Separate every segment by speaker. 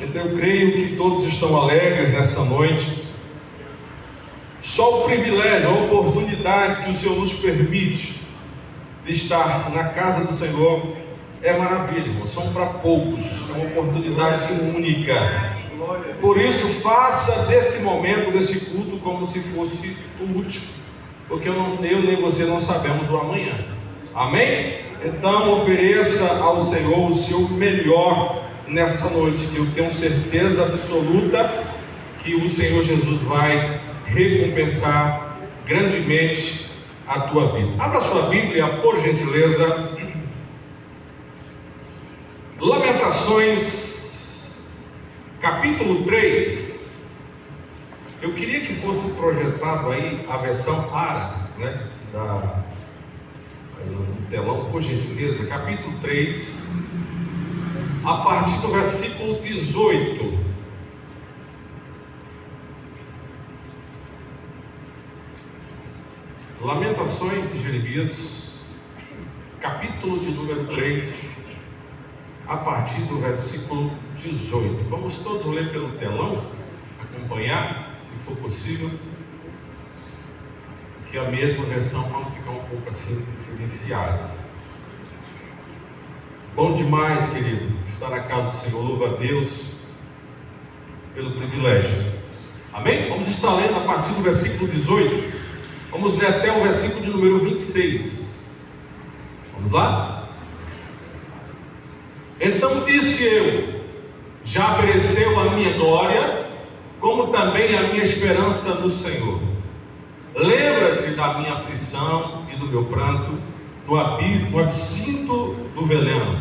Speaker 1: Então eu creio que todos estão alegres nessa noite. Só o privilégio, a oportunidade que o Senhor nos permite de estar na casa do Senhor é maravilha, irmão. São para poucos, é uma oportunidade única. Por isso, faça desse momento, desse culto, como se fosse o último, porque eu nem você não sabemos o amanhã. Amém? Então ofereça ao Senhor o seu melhor nessa noite, que eu tenho certeza absoluta que o Senhor Jesus vai recompensar grandemente a tua vida. Abra sua Bíblia, por gentileza. Lamentações, capítulo 3. Eu queria que fosse projetado aí a versão ARA, né? No telão, por gentileza, capítulo 3, a partir do versículo 18. Lamentações de Jeremias, capítulo de número 3, a partir do versículo 18. Vamos todos ler pelo telão, acompanhar, se for possível, que a mesma versão não fica um pouco assim diferenciada. Bom demais, querido, estar na casa do Senhor. Louva a Deus pelo privilégio. Amém? Vamos estar lendo a partir do versículo 18. Vamos ler até o versículo de número 26. Vamos lá? Então disse eu: já pereceu a minha glória, como também a minha esperança no Senhor. Lembra-te da minha aflição e do meu pranto, no absinto do veneno.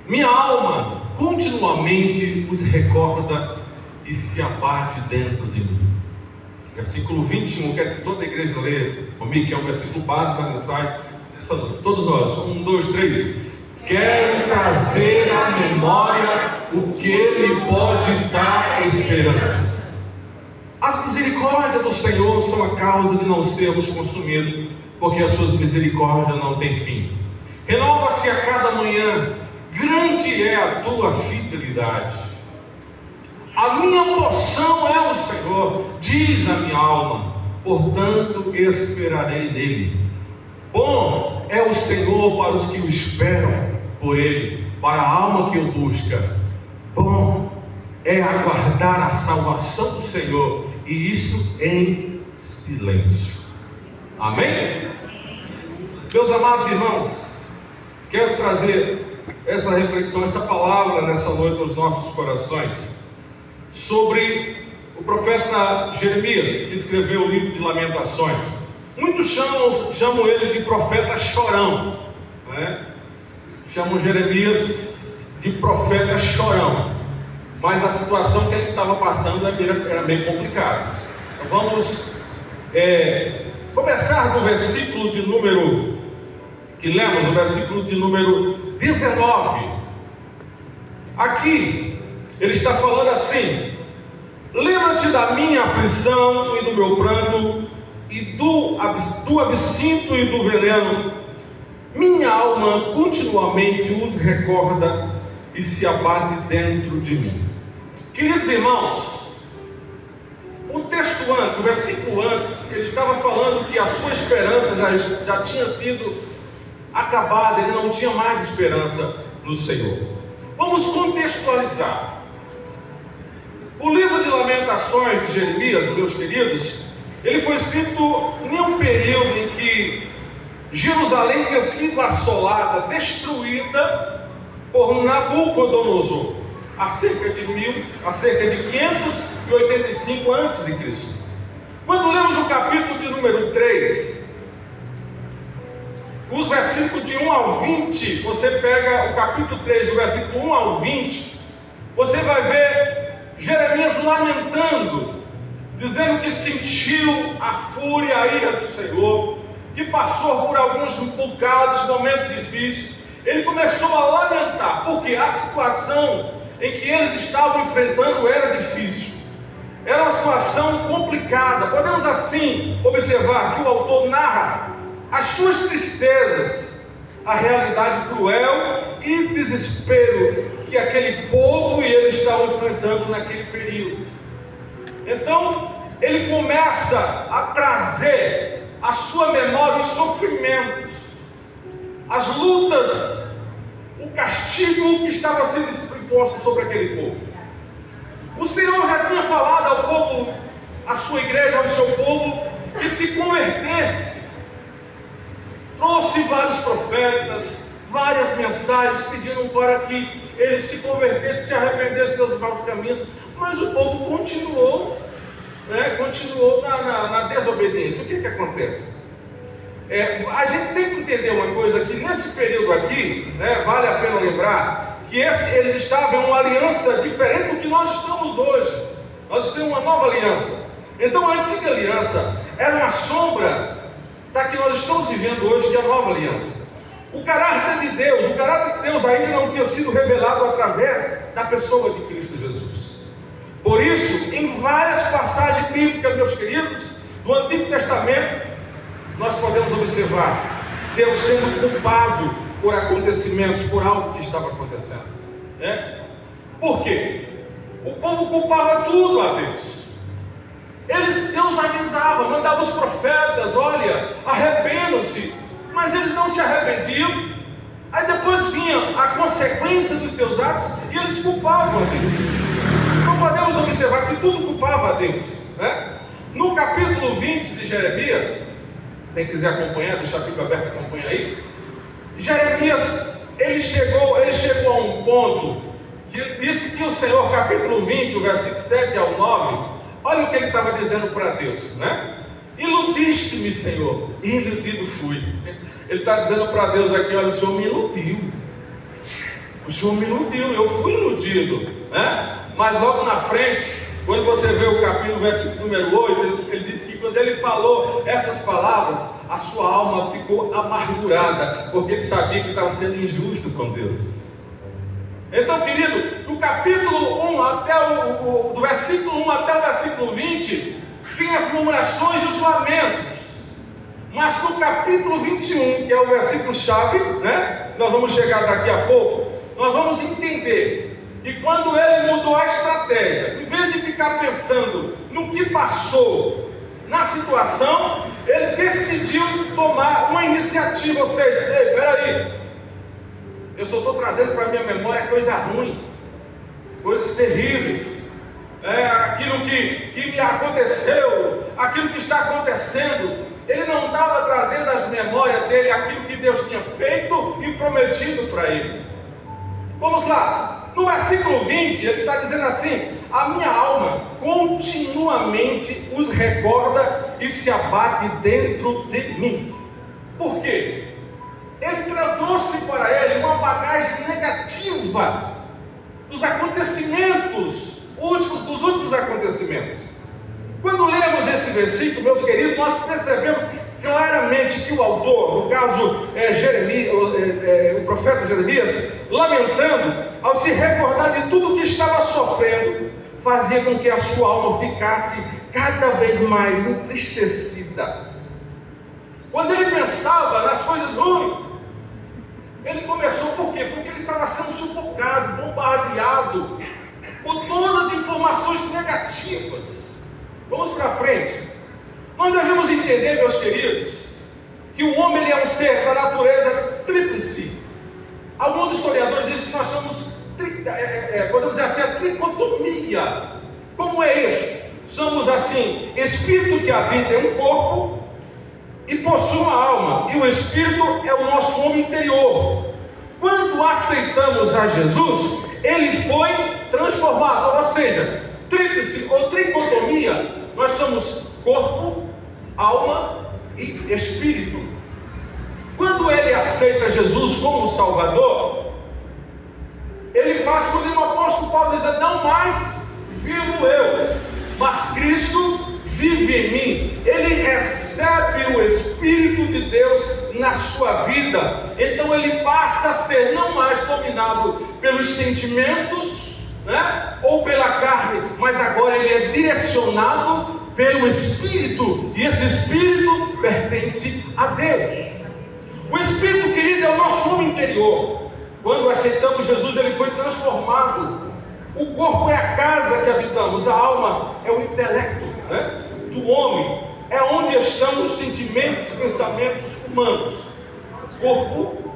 Speaker 1: Minha alma continuamente os recorda e se abate dentro de mim. Versículo 21, quero que toda a igreja leia comigo, que é o versículo base da mensagem. Todos nós, 1, 2, 3. Quero trazer à memória o que lhe pode dar esperança. As misericórdias do Senhor são a causa de não sermos consumidos, porque as suas misericórdias não têm fim. Renova-se a cada manhã, grande é a tua fidelidade. A minha porção é o Senhor, diz a minha alma, portanto esperarei nele. Bom é o Senhor para os que o esperam por ele, para a alma que o busca. Bom é aguardar a salvação do Senhor, e isso em silêncio. Amém? Meus amados irmãos, quero trazer essa reflexão, essa palavra nessa noite aos nossos corações, sobre o profeta Jeremias, que escreveu o livro de Lamentações. Muitos chamam ele de profeta chorão, né? Chamam Jeremias de profeta chorão, mas a situação que ele estava passando era bem complicada. Então vamos começar do versículo de número, que lemos, o versículo de número 19. Aqui ele está falando assim: lembra-te da minha aflição e do meu pranto, e do absinto e do veneno. Minha alma continuamente os recorda e se abate dentro de mim. Queridos irmãos, o texto antes, o versículo antes, ele estava falando que a sua esperança já tinha sido acabada, ele não tinha mais esperança no Senhor. Vamos contextualizar. O livro de Lamentações de Jeremias, meus queridos, ele foi escrito em um período em que Jerusalém tinha sido assolada, destruída por Nabucodonosor, há cerca de 585 a.C. Quando lemos o capítulo de número 3, os versículos de 1 ao 20, você pega o capítulo 3, do versículo 1 ao 20, você vai ver Jeremias lamentando, dizendo que sentiu a fúria, a ira do Senhor, que passou por alguns bocados, momentos difíceis. Ele começou a lamentar, porque a situação em que eles estavam enfrentando era difícil, era uma situação complicada. Podemos assim observar que o autor narra as suas tristezas, a realidade cruel e desespero que aquele povo e ele estavam enfrentando naquele período. Então, ele começa a trazer à sua memória os sofrimentos, as lutas, o castigo que estava sendo imposto sobre aquele povo. O Senhor já tinha falado ao povo, à sua igreja, ao seu povo, que se convertesse. Trouxe vários profetas, várias mensagens pedindo para que eles se convertessem, se arrependessem dos seus maus caminhos, mas o povo continuou, continuou na desobediência. O que acontece? A gente tem que entender uma coisa aqui, nesse período aqui, vale a pena lembrar que eles estavam em uma aliança diferente do que nós estamos hoje. Nós temos uma nova aliança. Então a antiga aliança era uma sombra da que nós estamos vivendo hoje, que é a nova aliança. O caráter de Deus ainda não tinha sido revelado através da pessoa de Cristo Jesus. Por isso, em várias passagens bíblicas, meus queridos, do Antigo Testamento, nós podemos observar Deus sendo culpado por acontecimentos, por algo que estava acontecendo. Por quê? O povo culpava tudo a Deus. Deus avisava, mandava os profetas, olha, arrependam-se, mas eles não se arrependiam. Aí depois vinha a consequência dos seus atos e eles culpavam a Deus. Então podemos observar que tudo culpava a Deus. No capítulo 20 de Jeremias, quem quiser acompanhar, deixa a Bíblia aberta, acompanha aí. Jeremias, ele chegou a um ponto que disse que o Senhor, capítulo 20, o versículo 7 ao 9, olha o que ele estava dizendo para Deus, Iludiste-me, Senhor, e iludido fui. Ele está dizendo para Deus aqui, olha, o Senhor me iludiu. O Senhor me iludiu, eu fui iludido, Mas logo na frente, quando você vê o capítulo, versículo número 8, ele diz que quando ele falou essas palavras, a sua alma ficou amargurada, porque ele sabia que estava sendo injusto com Deus. Então, querido, do capítulo 1 do versículo 1 até o versículo 20, tem as murmurações e os lamentos. Mas no capítulo 21, que é o versículo chave, nós vamos chegar daqui a pouco, nós vamos entender que quando ele mudou a estratégia, em vez de ficar pensando no que passou na situação, ele decidiu tomar uma iniciativa, ou seja, ei, peraí, eu só estou trazendo para a minha memória coisa ruim, coisas terríveis, aquilo que me aconteceu, aquilo que está acontecendo. Ele não estava trazendo às memórias dele aquilo que Deus tinha feito e prometido para ele. Vamos lá, no versículo 20, ele está dizendo assim: a minha alma continuamente os recorda e se abate dentro de mim. Por quê? Ele trouxe para ele uma bagagem negativa dos acontecimentos, dos últimos acontecimentos. Quando lemos esse versículo, meus queridos, nós percebemos claramente que o autor, no caso Jeremias, o profeta Jeremias, lamentando, ao se recordar de tudo que estava sofrendo, fazia com que a sua alma ficasse cada vez mais entristecida. Quando ele pensava nas coisas ruins, ele começou por quê? Porque ele estava sendo sufocado, bombardeado por todas as informações negativas. Vamos para frente. Nós devemos entender, meus queridos, que o homem ele é um ser da natureza tríplice. Alguns historiadores dizem que nós somos, podemos dizer assim, a tricotomia. Como é isso? Somos assim, espírito que habita em um corpo e possui uma alma, e o espírito é o nosso homem interior. Quando aceitamos a Jesus, ele foi transformado, ou seja, tríplice ou tricotomia, nós somos corpo, alma e espírito. Quando ele aceita Jesus como Salvador, ele faz como o apóstolo Paulo diz: não mais vivo eu, mas Cristo vive em mim. Ele recebe o Espírito de Deus na sua vida. Então ele passa a ser não mais dominado pelos sentimentos, ou pela carne, mas agora ele é direcionado pelo Espírito, e esse Espírito pertence a Deus. O Espírito, querido, é o nosso homem interior. Quando aceitamos Jesus, ele foi transformado. O corpo é a casa que habitamos, a alma é o intelecto, né, do homem, é onde estão os sentimentos, pensamentos humanos. O corpo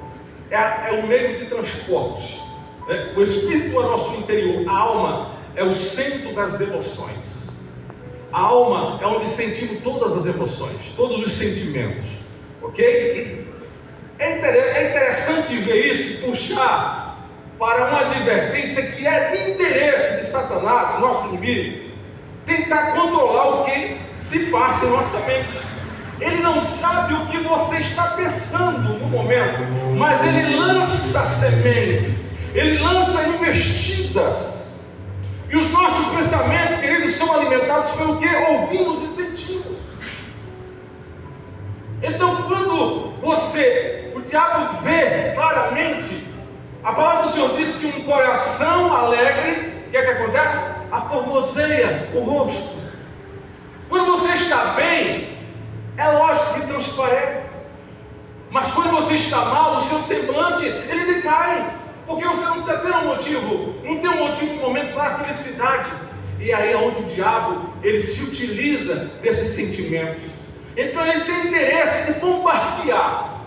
Speaker 1: é o meio de transporte, né? O espírito é o nosso interior, a alma é o centro das emoções. A alma é onde sentimos todas as emoções, todos os sentimentos, ok? É interessante ver isso, puxar para uma advertência que é de interesse de Satanás, nosso inimigo, tentar controlar o que se passa em nossa mente. Ele não sabe o que você está pensando no momento, mas ele lança sementes, ele lança investidas. E os nossos pensamentos, queridos, são alimentados pelo que ouvimos e sentimos. Então, quando o diabo vê claramente, a palavra do Senhor diz que um coração alegre, o que é que acontece? Aformoseia o rosto. Quando você está bem, é lógico que transparece. Mas quando você está mal, o seu semblante, ele decai. Porque você não tem um motivo no momento para a felicidade. E aí é onde o diabo, ele se utiliza desses sentimentos. Então ele tem interesse de bombardear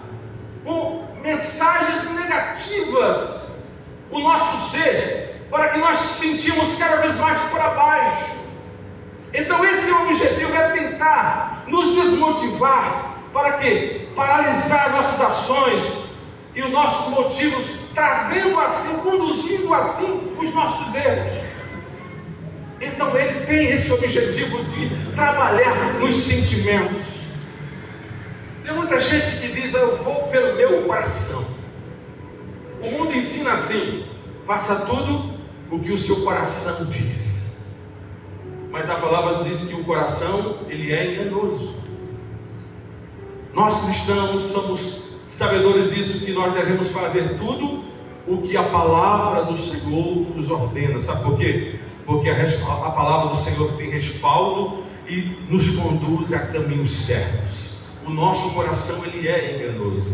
Speaker 1: com mensagens negativas o nosso ser, para que nós nos sentimos cada vez mais para baixo. Então esse é o objetivo, é tentar nos desmotivar, para que paralisar nossas ações e os nossos motivos, trazendo assim, conduzindo assim os nossos erros. Então ele tem esse objetivo de trabalhar nos sentimentos. Tem muita gente que diz: eu vou pelo meu coração. O mundo ensina assim: faça tudo o que o seu coração diz. Mas a palavra diz que o coração, ele é enganoso. Nós cristãos somos sabedores disso, que nós devemos fazer tudo o que a palavra do Senhor nos ordena. Sabe por quê? Porque a palavra do Senhor tem respaldo e nos conduz a caminhos certos. O nosso coração, ele é enganoso.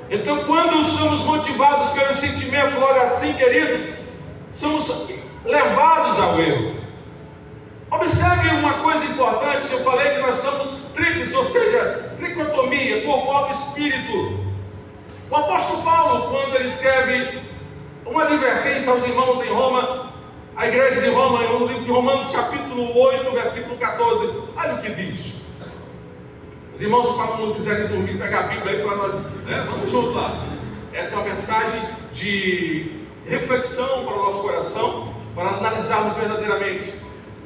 Speaker 1: Então, quando somos motivados pelos sentimentos, logo assim, queridos, somos levados ao erro. Observe uma coisa importante: eu falei que nós somos tríplices, ou seja, tricotomia, corpo, alma e espírito. O apóstolo Paulo, quando ele escreve uma advertência aos irmãos em Roma, a igreja de Roma, no livro de Romanos capítulo 8, versículo 14, olha o que diz. Os irmãos, quando não quiserem dormir, pegar a Bíblia aí para nós, né? Vamos juntos lá. Essa é uma mensagem de reflexão para o nosso coração, para analisarmos verdadeiramente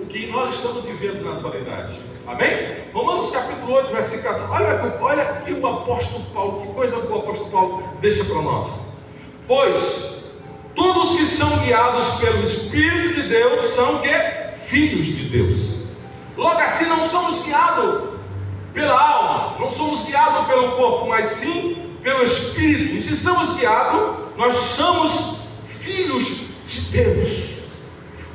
Speaker 1: o que nós estamos vivendo na atualidade. Amém? Romanos capítulo 8, versículo 14. Olha aqui o apóstolo Paulo, que coisa o apóstolo Paulo deixa para nós. Pois todos que são guiados pelo Espírito de Deus são que? Filhos de Deus. Logo assim, não somos guiados pela alma, não somos guiados pelo corpo, mas sim pelo Espírito. E se somos guiados, nós somos filhos de Deus.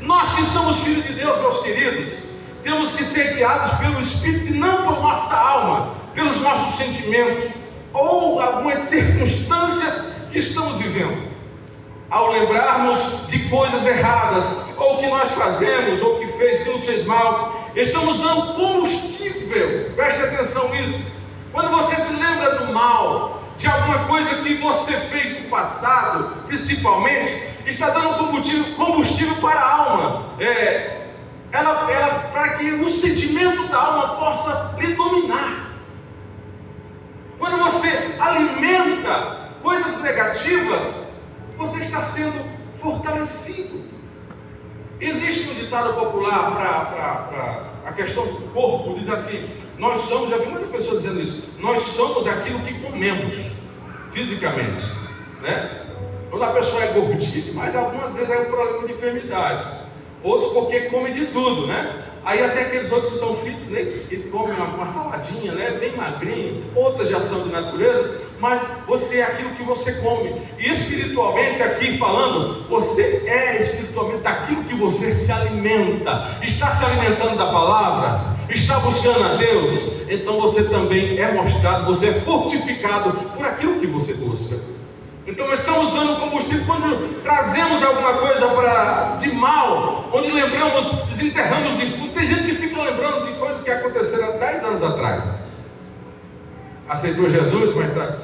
Speaker 1: Nós que somos filhos de Deus, meus queridos, temos que ser guiados pelo Espírito e não por nossa alma, pelos nossos sentimentos ou algumas circunstâncias que estamos vivendo. Ao lembrarmos de coisas erradas, ou que nós fazemos, ou que nos fez mal, estamos dando combustível. Preste atenção nisso. Quando você se lembra do mal, de alguma coisa que você fez no passado, principalmente, está dando combustível para a alma. Para que o sentimento da alma possa lhe dominar. Quando você alimenta coisas negativas, você está sendo fortalecido. Existe um ditado popular para a questão do corpo, diz assim: nós somos, já vi muitas pessoas dizendo isso, nós somos aquilo que comemos fisicamente, né? Quando a pessoa é gordinha, mas algumas vezes é um problema de enfermidade, outros porque come de tudo, né? Aí até aqueles outros que são fitness, né, que comem uma saladinha, né, bem magrinho, outras já são de natureza, mas você é aquilo que você come. E espiritualmente, aqui falando, você é espiritualmente daquilo que você se alimenta. Está se alimentando da palavra? Está buscando a Deus? Então você também é mostrado, você é fortificado por aquilo que você busca. Então nós estamos dando combustível quando trazemos alguma coisa de mal, onde lembramos, desenterramos de fundo. Tem gente que fica lembrando de coisas que aconteceram há 10 anos atrás. Aceitou Jesus, mas está,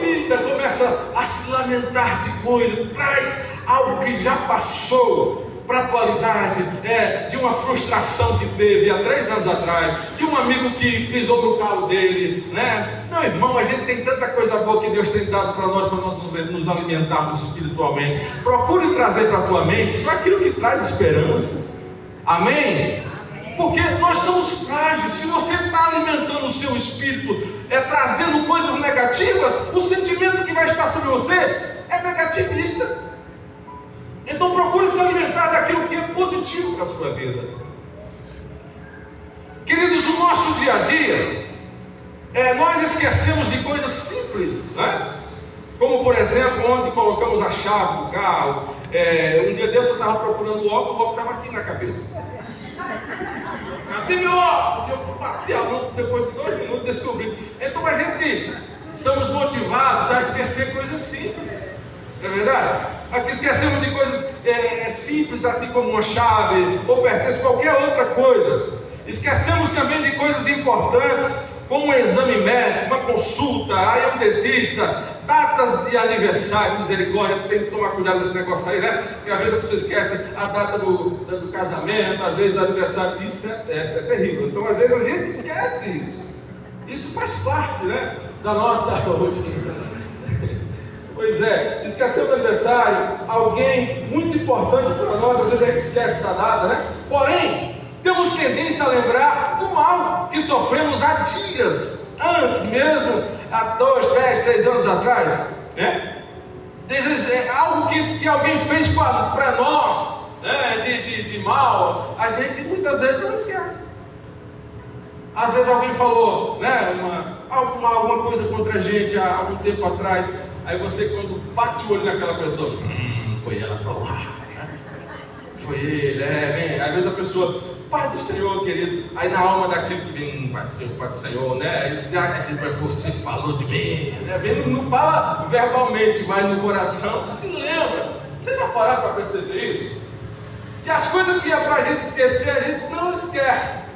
Speaker 1: vida, começa a se lamentar de coisas, traz algo que já passou para a atualidade, de uma frustração que teve há 3 anos atrás, de um amigo que pisou no calo dele, né? Meu irmão, a gente tem tanta coisa boa que Deus tem dado para nós nos alimentarmos espiritualmente. Procure trazer para a tua mente só aquilo que traz esperança. Amém? Porque nós somos frágeis. Se você está alimentando o seu espírito, trazendo coisas negativas, o sentimento que vai estar sobre você é negativista. Então procure se alimentar daquilo que é positivo para a sua vida. Queridos, no nosso dia a dia, nós esquecemos de coisas simples, né? Como por exemplo, onde colocamos a chave do carro. Um dia desse eu estava procurando o óculos estava aqui na cabeça. Cadê meu óculos? Eu bati a mão depois de 2 minutos, descobri. Então a gente somos motivados a esquecer coisas simples. Não é verdade? Aqui esquecemos de coisas simples, assim como uma chave, ou pertence a qualquer outra coisa. Esquecemos também de coisas importantes, como um exame médico, uma consulta, aí é um dentista, datas de aniversário, misericórdia, tem que tomar cuidado desse negócio aí, né? Porque às vezes a pessoa esquece a data do casamento, às vezes o aniversário, isso é terrível. Então às vezes a gente esquece isso. Isso faz parte, né, da nossa rotina. Pois esqueceu do aniversário, alguém muito importante para nós, às vezes a gente esquece da data, né? Porém, temos tendência a lembrar do mal que sofremos há dias, antes mesmo, há 2, 10, 3 anos atrás, né? Algo que alguém fez para nós, né? de mal, a gente muitas vezes não esquece. Às vezes alguém falou, né? alguma coisa contra a gente há algum tempo atrás. Aí você, quando bate o olho naquela pessoa, foi ela que falou, né? Foi ele, às vezes a pessoa, Pai do Senhor, querido, aí na alma daquele que vem, Pai do Senhor, né? Você falou de mim, né? Ele não fala verbalmente, mas no coração se lembra. Vocês já pararam para perceber isso? Que as coisas que é para a gente esquecer, a gente não esquece.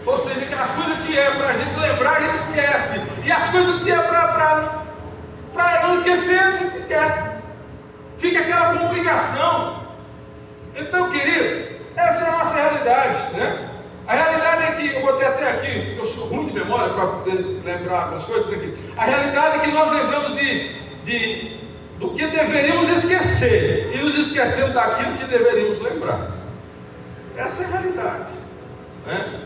Speaker 1: Ou seja, que as coisas que é para a gente lembrar, a gente esquece. E as coisas que é para não esquecer, a gente esquece. Fica aquela complicação. Então, querido, essa é a nossa realidade, né? A realidade é que, eu botei até aqui, eu sou ruim de memória para poder lembrar algumas coisas aqui. A realidade é que nós lembramos do que deveríamos esquecer e nos esquecemos daquilo que deveríamos lembrar. Essa é a realidade, né?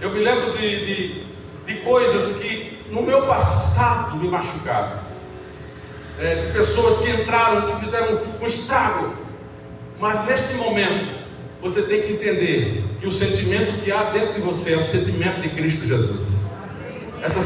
Speaker 1: Eu me lembro de coisas que no meu passado me machucaram. De pessoas que entraram, que fizeram um estrago. Mas neste momento, você tem que entender que o sentimento que há dentro de você é o sentimento de Cristo Jesus.